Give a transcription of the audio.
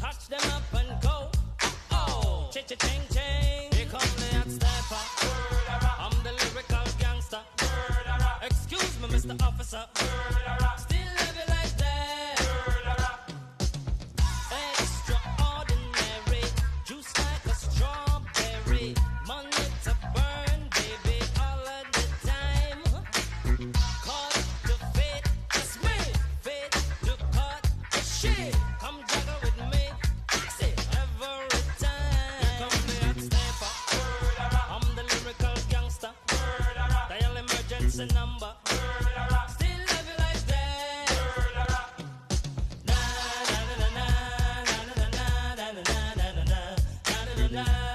Touch them up and go. Oh, ching ching. Here come the hot stepper. I'm the lyrical gangster. Excuse me, Mr. Officer. Still love you like that. Extraordinary. Juice like a strawberry. Money to burn, baby, all of the time. Cause the fate is me. Fate to cut the shit. Come juggle with me. Say every time. Here come the hot stepper. I'm the lyrical gangster. Dial emergency number. Still love you like that. Na na na na na na na na na na na na na na na.